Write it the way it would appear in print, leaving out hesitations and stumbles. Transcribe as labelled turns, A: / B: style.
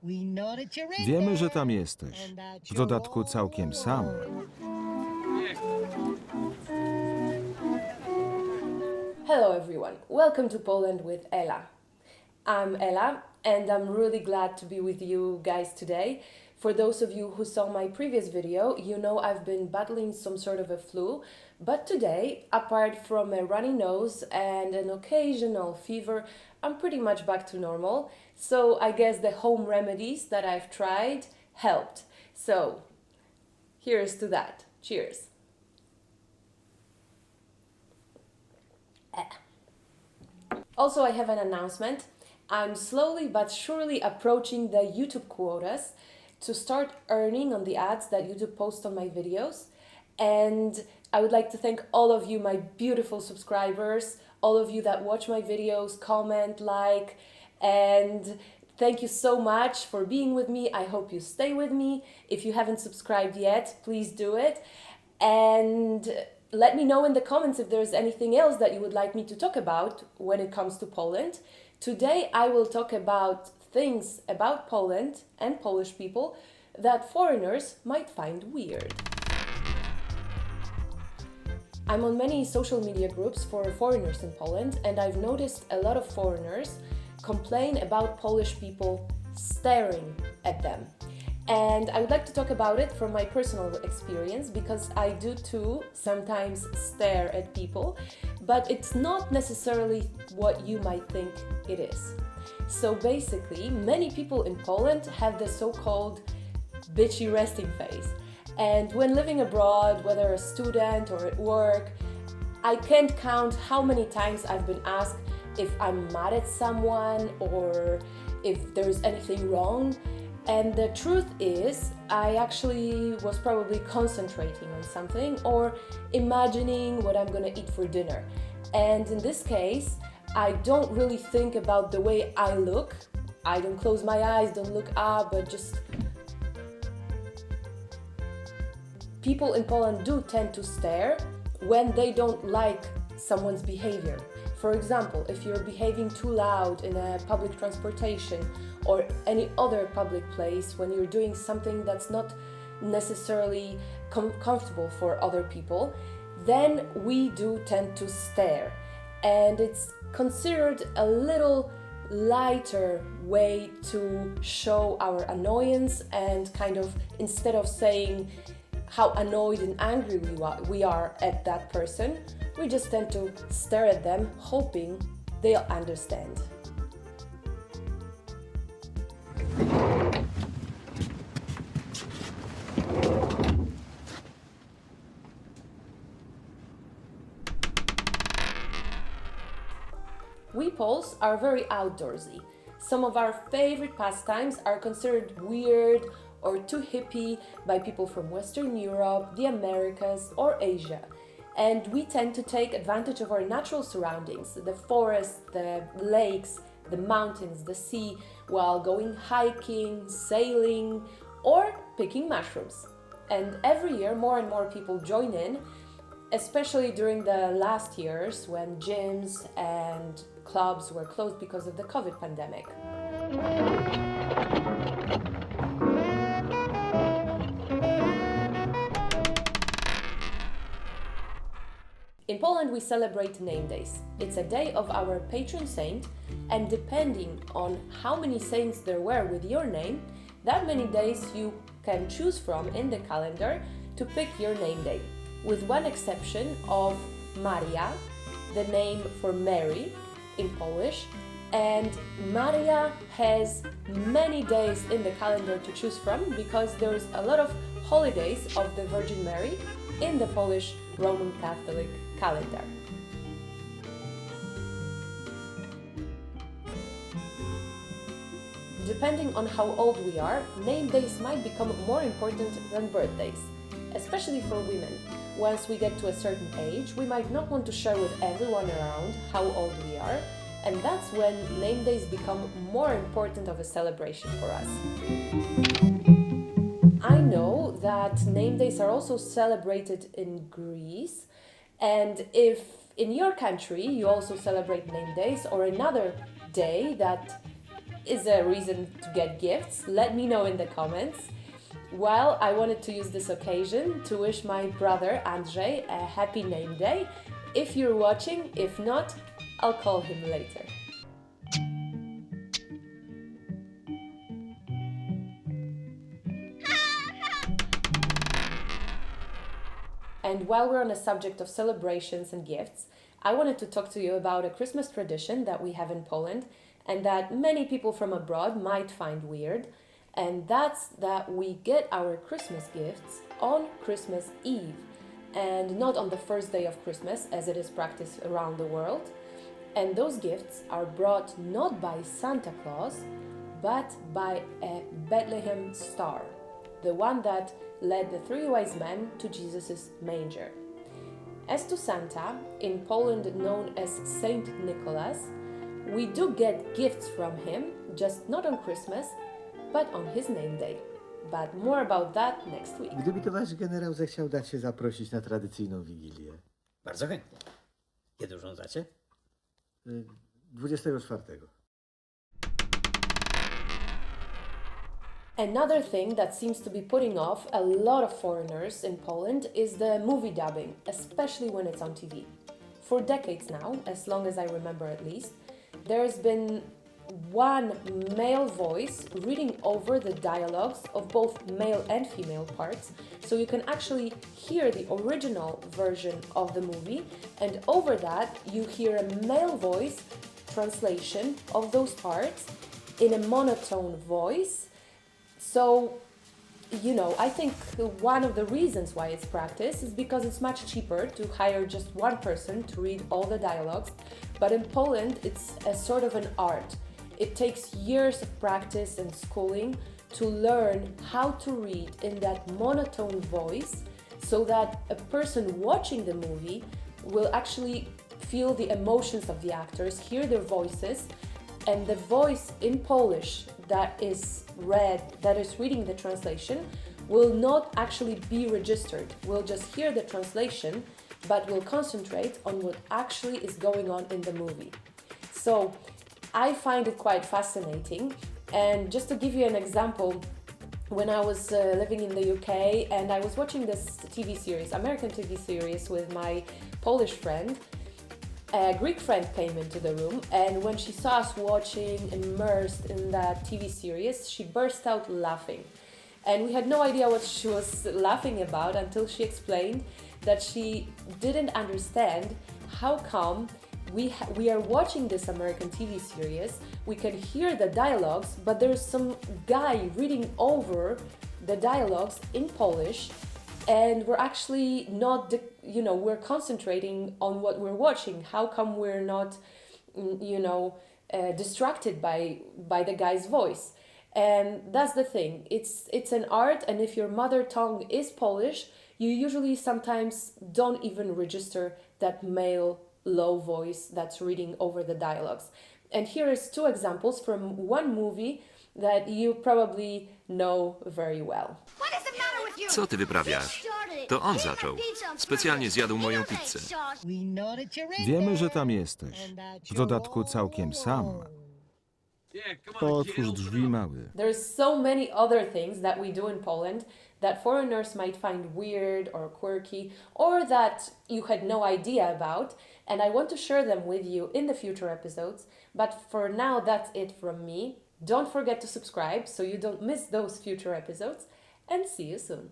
A: Wiemy, że tam jesteś. W dodatku całkiem sam.
B: Hello everyone, welcome to Poland with Ela. I'm Ela and I'm really glad to be with you guys today. For those of you who saw my previous video, you know I've been battling some sort of a flu, but today, apart from a runny nose and an occasional fever, I'm pretty much back to normal. So I guess the home remedies that I've tried helped. So here's to that. Cheers. Also, I have an announcement. I'm slowly but surely approaching the YouTube quotas to start earning on the ads that YouTube posts on my videos. And I would like to thank all of you, my beautiful subscribers, all of you that watch my videos, comment, like, and thank you so much for being with me. I hope you stay with me. If you haven't subscribed yet, please do it. And let me know in the comments if there's anything else that you would like me to talk about when it comes to Poland. Today I will talk about things about Poland and Polish people that foreigners might find weird. I'm on many social media groups for foreigners in Poland, and I've noticed a lot of foreigners complain about Polish people staring at them. And I would like to talk about it from my personal experience, because I do too sometimes stare at people, but it's not necessarily what you might think it is. So basically, many people in Poland have the so-called bitchy resting face. And when living abroad, whether a student or at work, I can't count how many times I've been asked if I'm mad at someone or if there's anything wrong. And the truth is, I actually was probably concentrating on something or imagining what I'm gonna eat for dinner. And in this case, I don't really think about the way I look. I don't close my eyes, don't look up, but just... People in Poland do tend to stare when they don't like someone's behavior. For example, if you're behaving too loud in a public transportation or any other public place, when you're doing something that's not necessarily comfortable for other people, then we do tend to stare. And it's considered a little lighter way to show our annoyance, and kind of, instead of saying how annoyed and angry we are at that person, we just tend to stare at them, hoping they'll understand. We Poles are very outdoorsy. Some of our favorite pastimes are considered weird or too hippie by people from Western Europe, the Americas, or Asia. And we tend to take advantage of our natural surroundings, the forest, the lakes, the mountains, the sea, while going hiking, sailing, or picking mushrooms. And every year more and more people join in, especially during the last years when gyms and clubs were closed because of the COVID pandemic. In Poland, we celebrate name days. It's a day of our patron saint, and depending on how many saints there were with your name, that many days you can choose from in the calendar to pick your name day. With one exception of Maria, the name for Mary in Polish, and Maria has many days in the calendar to choose from because there's a lot of holidays of the Virgin Mary in the Polish Roman Catholic calendar. Depending on how old we are, name days might become more important than birthdays, especially for women. Once we get to a certain age, we might not want to share with everyone around how old we are, and that's when name days become more important of a celebration for us. I know that name days are also celebrated in Greece, and if in your country you also celebrate name days or another day that is a reason to get gifts? Let me know in the comments. Well, I wanted to use this occasion to wish my brother Andrzej a happy name day. If you're watching, if not, I'll call him later. And while we're on the subject of celebrations and gifts, I wanted to talk to you about a Christmas tradition that we have in Poland and that many people from abroad might find weird. And that's that we get our Christmas gifts on Christmas Eve and not on the first day of Christmas as it is practiced around the world. And those gifts are brought not by Santa Claus, but by a Bethlehem star, the one that led the three wise men to Jesus' manger. As to Santa, in Poland known as Saint Nicholas, we do get gifts from him, just not on Christmas, but on his name day. But more about that next week.
C: Gdyby towarzysz generał zechciał dać się zaprosić na tradycyjną wigilię.
D: Bardzo chętnie. Kiedy urządzacie?
C: 24.
B: Another thing that seems to be putting off a lot of foreigners in Poland is the movie dubbing, especially when it's on TV. For decades now, as long as I remember at least, there's been one male voice reading over the dialogues of both male and female parts, so you can actually hear the original version of the movie, and over that you hear a male voice translation of those parts in a monotone voice. So, I think one of the reasons why it's practiced is because it's much cheaper to hire just one person to read all the dialogues, but in Poland it's a sort of an art. It takes years of practice and schooling to learn how to read in that monotone voice so that a person watching the movie will actually feel the emotions of the actors, hear their voices, and the voice in Polish that is reading the translation will not actually be registered. We'll just hear the translation, but we'll concentrate on what actually is going on in the movie. So I find it quite fascinating. And just to give you an example, when I was living in the UK and I was watching this American TV series with my Polish friend, a Greek friend came into the room, and when she saw us watching, immersed in that TV series, she burst out laughing. And we had no idea what she was laughing about until she explained that she didn't understand how come we are watching this American TV series, we can hear the dialogues, but there's some guy reading over the dialogues in Polish, and we're actually not, we're concentrating on what we're watching. How come we're not, distracted by the guy's voice? And that's the thing. It's an art, and if your mother tongue is Polish, you usually sometimes don't even register that male low voice that's reading over the dialogues. And here is two examples from one movie that you probably know very well.
E: Co ty wyprawiasz? To on zaczął. Specjalnie zjadł moją pizzę.
A: Wiemy, że tam jesteś. W dodatku całkiem sam. Otwórz drzwi, mały.
B: There's so many other things that we do in Poland that foreigners might find weird or quirky, or that you had no idea about, and I want to share them with you in the future episodes. But for now, that's it from me. Don't forget to subscribe so you don't miss those future episodes, and see you soon.